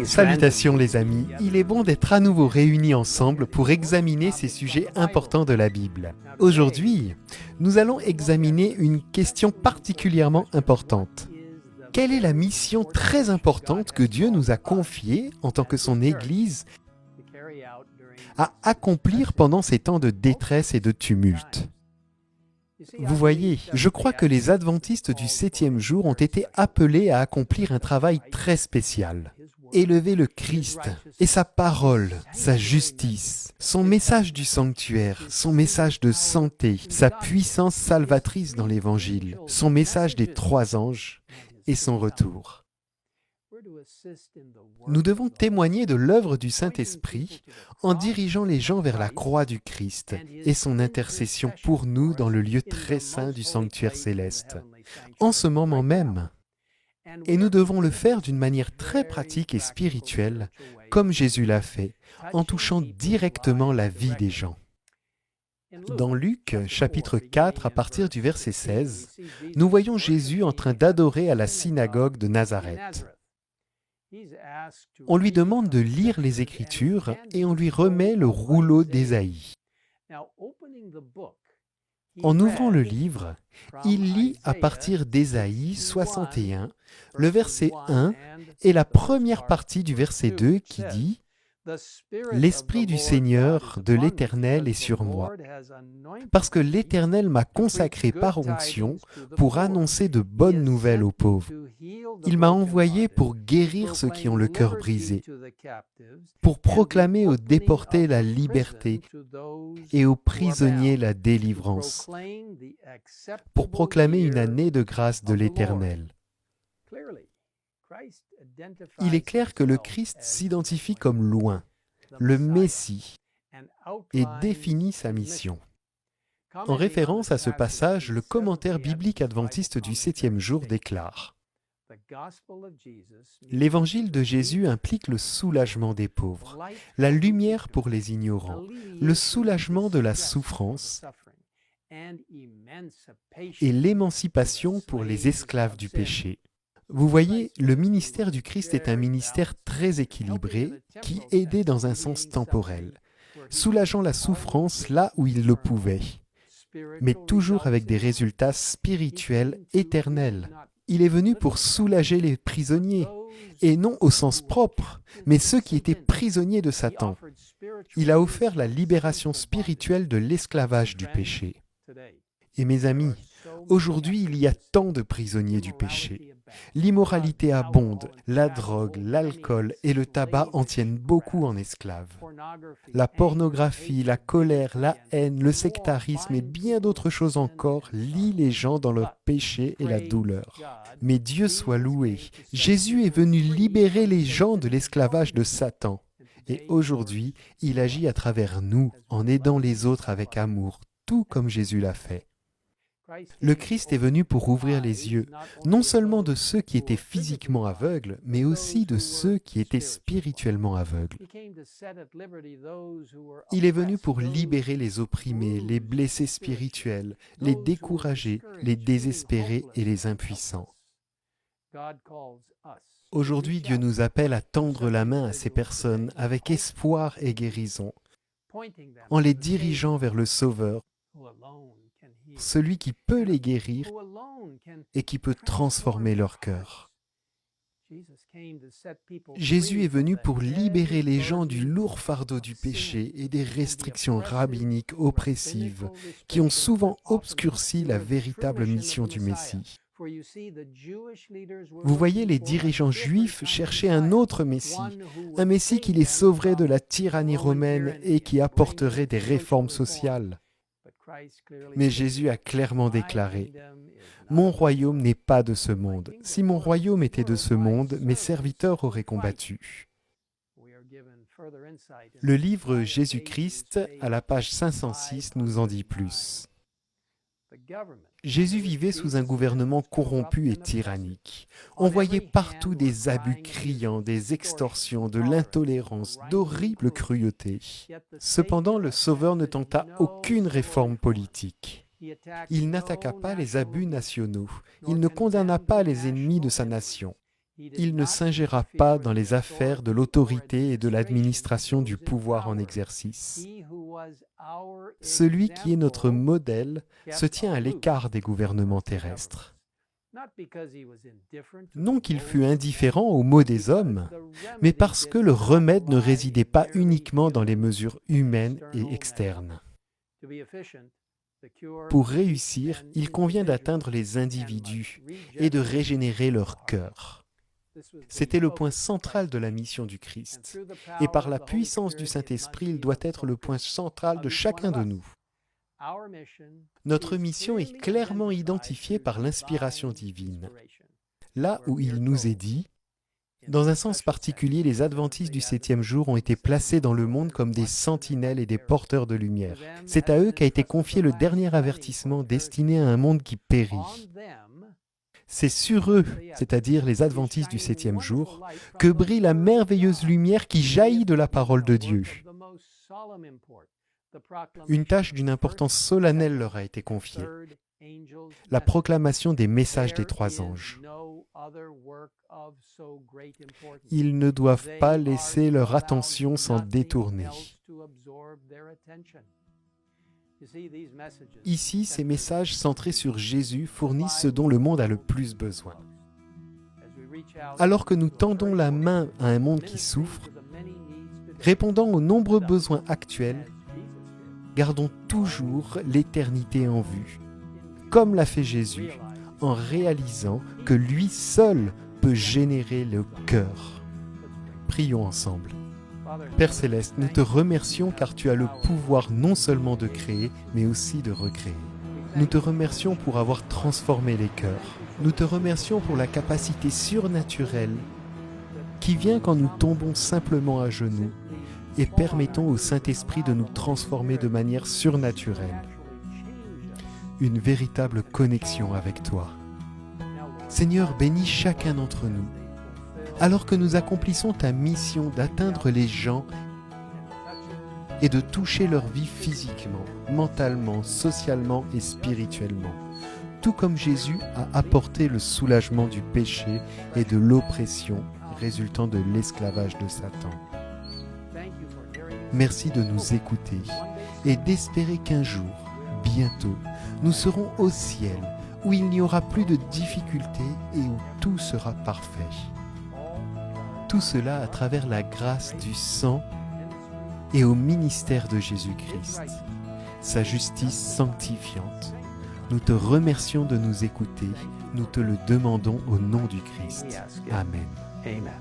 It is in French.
Salutations les amis, il est bon d'être à nouveau réunis ensemble pour examiner ces sujets importants de la Bible. Aujourd'hui, nous allons examiner une question particulièrement importante. Quelle est la mission très importante que Dieu nous a confiée en tant que son Église à accomplir pendant ces temps de détresse et de tumulte? Vous voyez, je crois que les adventistes du 7e jour ont été appelés à accomplir un travail très spécial. Élever le Christ et sa parole, sa justice, son message du sanctuaire, son message de santé, sa puissance salvatrice dans l'Évangile, son message des 3 anges et son retour. Nous devons témoigner de l'œuvre du Saint-Esprit en dirigeant les gens vers la croix du Christ et son intercession pour nous dans le lieu très saint du sanctuaire céleste, en ce moment même. Et nous devons le faire d'une manière très pratique et spirituelle, comme Jésus l'a fait, en touchant directement la vie des gens. Dans Luc, chapitre 4, à partir du verset 16, nous voyons Jésus en train d'adorer à la synagogue de Nazareth. On lui demande de lire les Écritures et on lui remet le rouleau d'Ésaïe. En ouvrant le livre, il lit à partir d'Ésaïe 61, le verset 1 et la première partie du verset 2 qui dit « L'Esprit du Seigneur, de l'Éternel est sur moi, parce que l'Éternel m'a consacré par onction pour annoncer de bonnes nouvelles aux pauvres. Il m'a envoyé pour guérir ceux qui ont le cœur brisé, pour proclamer aux déportés la liberté et aux prisonniers la délivrance, pour proclamer une année de grâce de l'Éternel. » Il est clair que le Christ s'identifie comme loin, le Messie, et définit sa mission. En référence à ce passage, le commentaire biblique adventiste du 7e jour déclare « L'évangile de Jésus implique le soulagement des pauvres, la lumière pour les ignorants, le soulagement de la souffrance et l'émancipation pour les esclaves du péché. » Vous voyez, le ministère du Christ est un ministère très équilibré qui aidait dans un sens temporel, soulageant la souffrance là où il le pouvait, mais toujours avec des résultats spirituels éternels. Il est venu pour soulager les prisonniers, et non au sens propre, mais ceux qui étaient prisonniers de Satan. Il a offert la libération spirituelle de l'esclavage du péché. Et mes amis, aujourd'hui il y a tant de prisonniers du péché. L'immoralité abonde, la drogue, l'alcool et le tabac en tiennent beaucoup en esclaves. La pornographie, la colère, la haine, le sectarisme et bien d'autres choses encore lient les gens dans leur péché et la douleur. Mais Dieu soit loué, Jésus est venu libérer les gens de l'esclavage de Satan. Et aujourd'hui, il agit à travers nous en aidant les autres avec amour, tout comme Jésus l'a fait. Le Christ est venu pour ouvrir les yeux, non seulement de ceux qui étaient physiquement aveugles, mais aussi de ceux qui étaient spirituellement aveugles. Il est venu pour libérer les opprimés, les blessés spirituels, les découragés, les désespérés et les impuissants. Aujourd'hui, Dieu nous appelle à tendre la main à ces personnes avec espoir et guérison, en les dirigeant vers le Sauveur, celui qui peut les guérir et qui peut transformer leur cœur. Jésus est venu pour libérer les gens du lourd fardeau du péché et des restrictions rabbiniques oppressives qui ont souvent obscurci la véritable mission du Messie. Vous voyez, les dirigeants juifs cherchaient un autre Messie, un Messie qui les sauverait de la tyrannie romaine et qui apporterait des réformes sociales. Mais Jésus a clairement déclaré « Mon royaume n'est pas de ce monde. Si mon royaume était de ce monde, mes serviteurs auraient combattu. » Le livre Jésus-Christ, à la page 506, nous en dit plus. Jésus vivait sous un gouvernement corrompu et tyrannique. On voyait partout des abus criants, des extorsions, de l'intolérance, d'horribles cruautés. Cependant, le Sauveur ne tenta aucune réforme politique. Il n'attaqua pas les abus nationaux. Il ne condamna pas les ennemis de sa nation. Il ne s'ingéra pas dans les affaires de l'autorité et de l'administration du pouvoir en exercice. Celui qui est notre modèle se tient à l'écart des gouvernements terrestres. Non qu'il fût indifférent aux maux des hommes, mais parce que le remède ne résidait pas uniquement dans les mesures humaines et externes. Pour réussir, il convient d'atteindre les individus et de régénérer leur cœur. C'était le point central de la mission du Christ. Et par la puissance du Saint-Esprit, il doit être le point central de chacun de nous. Notre mission est clairement identifiée par l'inspiration divine. Là où il nous est dit, dans un sens particulier, les adventistes du 7e jour ont été placés dans le monde comme des sentinelles et des porteurs de lumière. C'est à eux qu'a été confié le dernier avertissement destiné à un monde qui périt. C'est sur eux, c'est-à-dire les adventistes du 7e jour, que brille la merveilleuse lumière qui jaillit de la parole de Dieu. Une tâche d'une importance solennelle leur a été confiée, la proclamation des messages des 3 anges. Ils ne doivent pas laisser leur attention s'en détourner. Ici, ces messages centrés sur Jésus fournissent ce dont le monde a le plus besoin. Alors que nous tendons la main à un monde qui souffre, répondant aux nombreux besoins actuels, gardons toujours l'éternité en vue, comme l'a fait Jésus, en réalisant que lui seul peut générer le cœur. Prions ensemble. Père Céleste, nous te remercions car tu as le pouvoir non seulement de créer, mais aussi de recréer. Nous te remercions pour avoir transformé les cœurs. Nous te remercions pour la capacité surnaturelle qui vient quand nous tombons simplement à genoux et permettons au Saint-Esprit de nous transformer de manière surnaturelle. Une véritable connexion avec toi. Seigneur, bénis chacun d'entre nous, alors que nous accomplissons ta mission d'atteindre les gens et de toucher leur vie physiquement, mentalement, socialement et spirituellement, tout comme Jésus a apporté le soulagement du péché et de l'oppression résultant de l'esclavage de Satan. Merci de nous écouter et d'espérer qu'un jour, bientôt, nous serons au ciel où il n'y aura plus de difficultés et où tout sera parfait. Tout cela à travers la grâce du sang et au ministère de Jésus-Christ, sa justice sanctifiante. Nous te remercions de nous écouter, nous te le demandons au nom du Christ. Amen. Amen.